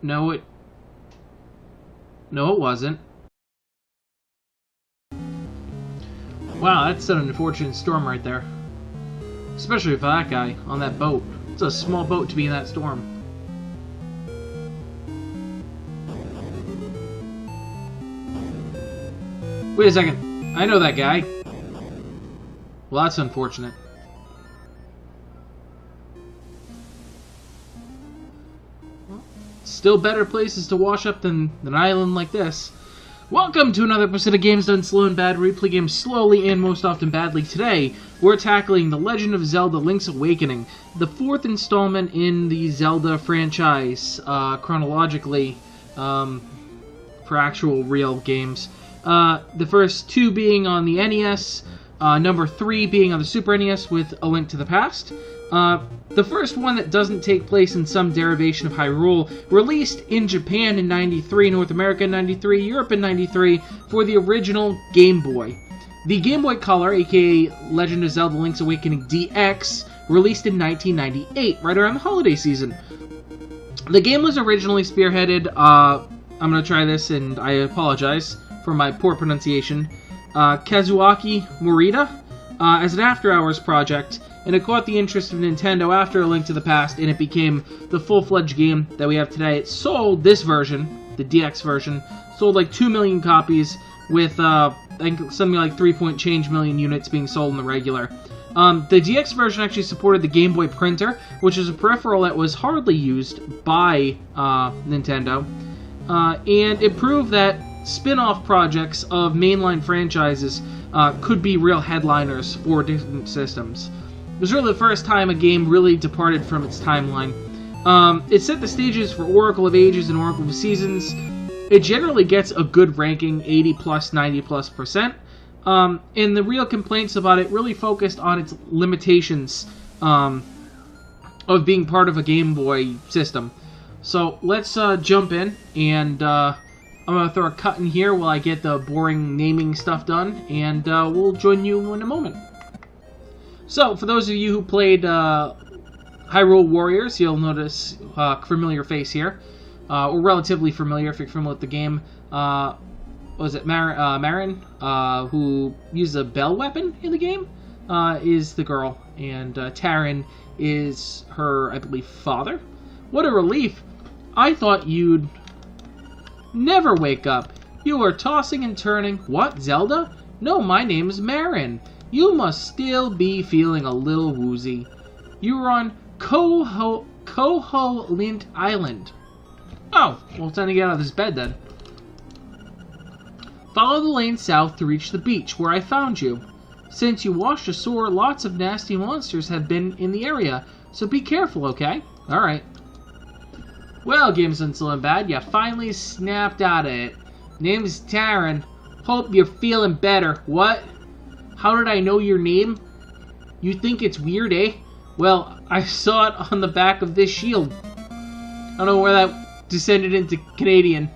No, it wasn't. Wow, that's an unfortunate storm right there. Especially for that guy on that boat. It's a small boat to be in that storm. Wait a second. I know that guy. Well, that's unfortunate. Still better places to wash up than an island like this. Welcome to another episode of Games Done Slow and Bad, where we play games slowly and most often badly. Today, we're tackling The Legend of Zelda Link's Awakening, the fourth installment in the Zelda franchise, chronologically, for actual real games. The first two being on the NES, number 3 being on the Super NES with A Link to the Past. The first one that doesn't take place in some derivation of Hyrule, released in Japan in 93, North America in 93, Europe in 93, for the original Game Boy. The Game Boy Color, aka Legend of Zelda Link's Awakening DX, released in 1998, right around the holiday season. The game was originally spearheaded, I'm going to try this and I apologize for my poor pronunciation, Kazuaki Morita, as an after-hours project, and it caught the interest of Nintendo after A Link to the Past, and it became the full-fledged game that we have today. It sold, this version, the DX version, sold like 2 million copies, with I think something like 3 million units being sold in the regular. The DX version actually supported the Game Boy printer, which is a peripheral that was hardly used by Nintendo, and it proved that spin-off projects of mainline franchises could be real headliners for different systems. It was really the first time a game really departed from its timeline. It set the stages for Oracle of Ages and Oracle of Seasons. It generally gets a good ranking, 80+, 90+%. And the real complaints about it really focused on its limitations of being part of a Game Boy system. So let's jump in, and I'm going to throw a cut in here while I get the boring naming stuff done, and we'll join you in a moment. So, for those of you who played Hyrule Warriors, you'll notice a familiar face here, or relatively familiar if you're familiar with the game. Was it Marin, who used a bell weapon in the game, is the girl, and Tarin is her, I believe, father. What a relief! I thought you'd never wake up. You were tossing and turning. What, Zelda? No, my name is Marin. You must still be feeling a little woozy. You were on Koholint Island. Oh, well, it's time to get out of this bed then. Follow the lane south to reach the beach, where I found you. Since you washed ashore, lots of nasty monsters have been in the area, so be careful, okay? Alright. Well, Games Done Slow and Bad, you finally snapped out of it. Name's Tarin. Hope you're feeling better. What? How did I know your name? You think it's weird, eh? Well, I saw it on the back of this shield. I don't know where that descended into Canadian.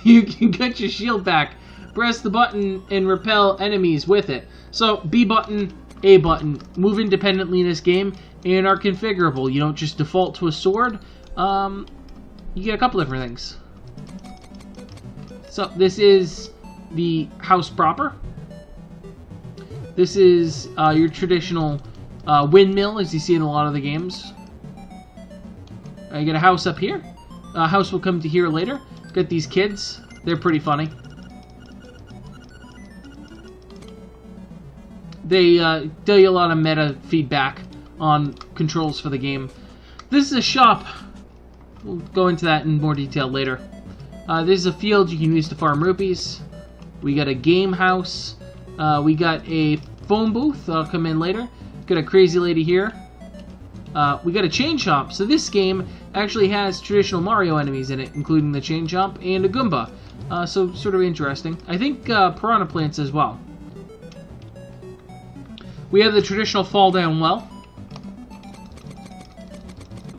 You can get your shield back. Press the button and repel enemies with it. So, B button, A button. Move independently in this game and are configurable. You don't just default to a sword. You get a couple different things. So, this is the house proper. This is your traditional windmill, as you see in a lot of the games. You get a house up here. A house will come to here later. Got these kids. They're pretty funny. They tell you a lot of meta feedback on controls for the game. This is a shop. We'll go into that in more detail later. This is a field you can use to farm rupees. We got a game house. We got a phone booth. I'll come in later. Got a crazy lady here. We got a chain chomp. So this game actually has traditional Mario enemies in it, including the chain chomp and a Goomba. So sort of interesting. I think piranha plants as well. We have the traditional fall down well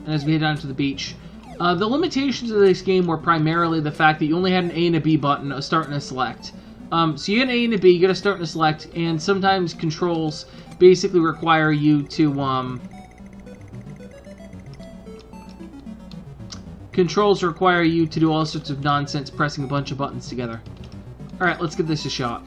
as we head down to the beach. The limitations of this game were primarily the fact that you only had an A and a B button, a start and a select. So you get an A and a B, you get a start and a select, and sometimes controls basically require you to controls require you to do all sorts of nonsense pressing a bunch of buttons together. Alright, let's give this a shot.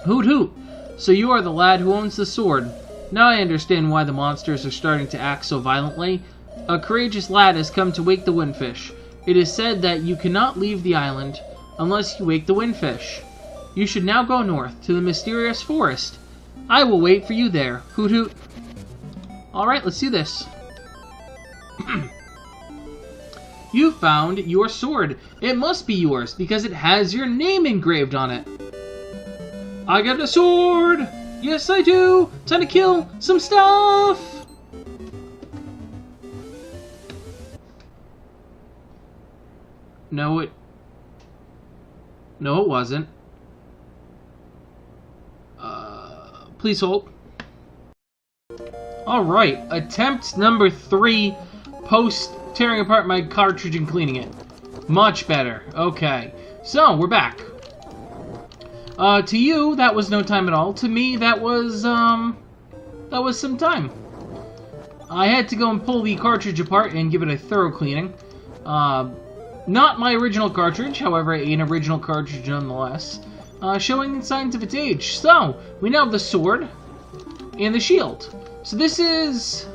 Hoot hoot! So you are the lad who owns the sword. Now I understand why the monsters are starting to act so violently. A courageous lad has come to wake the windfish. It is said that you cannot leave the island unless you wake the windfish. You should now go north to the mysterious forest. I will wait for you there. Hoot hoot. Alright, let's do this. You found your sword. It must be yours because it has your name engraved on it. I got a sword! Yes, I do! Time to kill some stuff! No, it wasn't. Please hold. Alright, attempt number 3, post tearing apart my cartridge and cleaning it. Much better. Okay. So, we're back. To you, that was no time at all. To me, that was some time. I had to go and pull the cartridge apart and give it a thorough cleaning. Not my original cartridge, however, an original cartridge nonetheless, showing signs of its age. So, we now have the sword and the shield. So this is...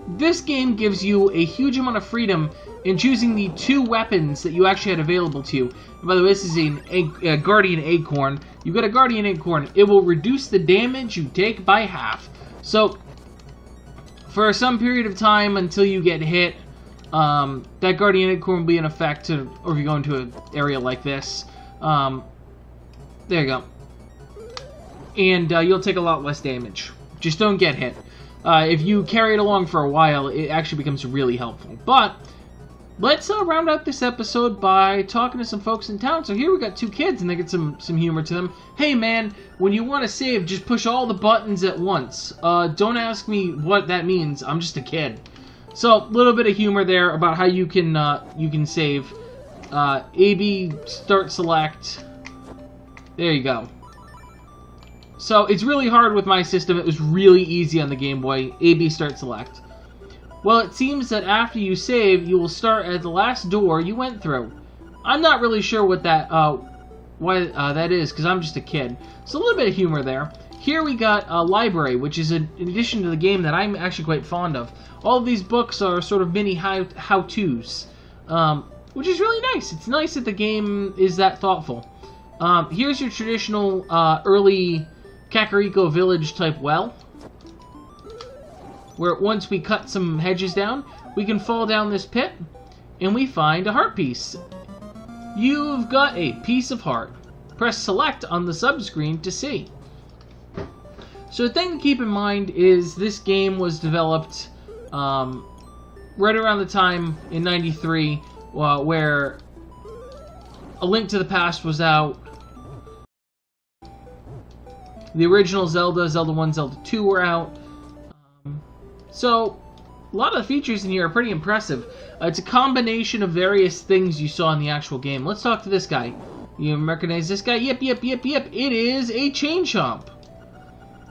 this game gives you a huge amount of freedom in choosing the 2 weapons that you actually had available to you. And by the way, this is a Guardian Acorn. You got a Guardian Acorn. It will reduce the damage you take by half. So, for some period of time until you get hit, that Guardian Acorn will be in effect, or if you go into an area like this. There you go. And you'll take a lot less damage. Just don't get hit. If you carry it along for a while, it actually becomes really helpful. But let's round out this episode by talking to some folks in town. So here we got 2 kids, and they get some humor to them. Hey man, when you want to save, just push all the buttons at once. Don't ask me what that means. I'm just a kid. So a little bit of humor there about how you can save. AB start select. There you go. So it's really hard with my system. It was really easy on the Game Boy. AB start select. Well, it seems that after you save, you will start at the last door you went through. I'm not really sure what that why that is, because I'm just a kid. So a little bit of humor there. Here we got a library, which is an addition to the game that I'm actually quite fond of. All of these books are sort of mini how-tos, which is really nice. It's nice that the game is that thoughtful. Here's your traditional early Kakariko village type well, where once we cut some hedges down, we can fall down this pit, and we find a heart piece. You've got a piece of heart. Press select on the sub-screen to see. So the thing to keep in mind is this game was developed right around the time in '93 where A Link to the Past was out. The original Zelda, Zelda 1, Zelda 2 were out. So, a lot of the features in here are pretty impressive. It's a combination of various things you saw in the actual game. Let's talk to this guy. You recognize this guy? Yep. It is a chain chomp.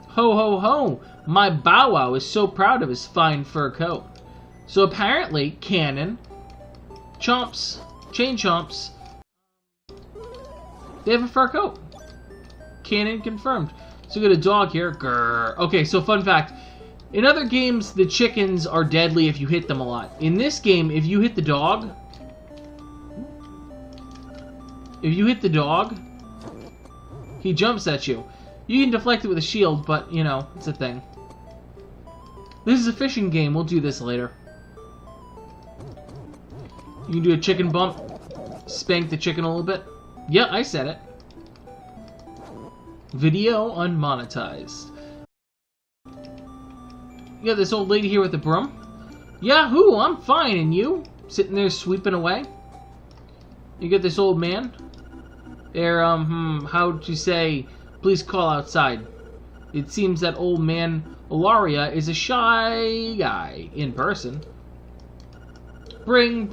Ho, ho, ho. My Bow Wow is so proud of his fine fur coat. So apparently, canon, chomps, chain chomps, they have a fur coat. Canon confirmed. So we got a dog here. Grrr. Okay, so fun fact. In other games, the chickens are deadly if you hit them a lot. In this game, if you hit the dog, he jumps at you. You can deflect it with a shield, but, you know, it's a thing. This is a fishing game. We'll do this later. You can do a chicken bump. Spank the chicken a little bit. Yeah, I said it. Video unmonetized. You got this old lady here with a broom. Yahoo! I'm fine, and you? Sitting there sweeping away. You got this old man. There, how'd you say, please call outside. It seems that old man Ilaria is a shy guy in person. Bring,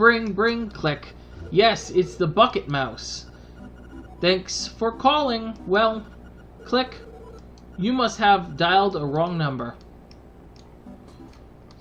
click. Yes, it's the bucket mouse. Thanks for calling. Well, click. You must have dialed a wrong number.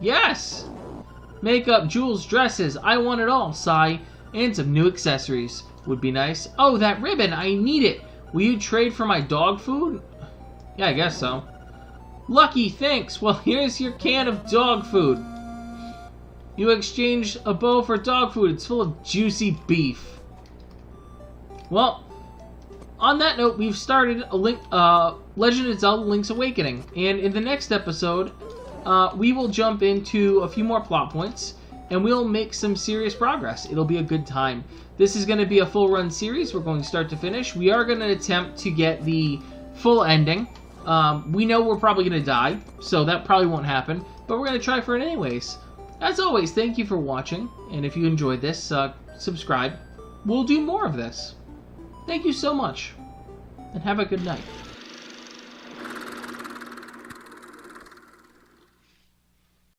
Yes! Makeup, jewels, dresses, I want it all, sigh. And some new accessories. Would be nice. Oh, that ribbon, I need it. Will you trade for my dog food? Yeah, I guess so. Lucky, thanks. Well, here's your can of dog food. You exchanged a bowl for dog food. It's full of juicy beef. Well, on that note, we've started Legend of Zelda Link's Awakening. And in the next episode, we will jump into a few more plot points, and we'll make some serious progress. It'll be a good time. This is going to be a full run series. We're going start to finish. We are going to attempt to get the full ending. We know we're probably going to die, so that probably won't happen, but we're going to try for it anyways. As always, thank you for watching, and if you enjoyed this, subscribe. We'll do more of this. Thank you so much, and have a good night.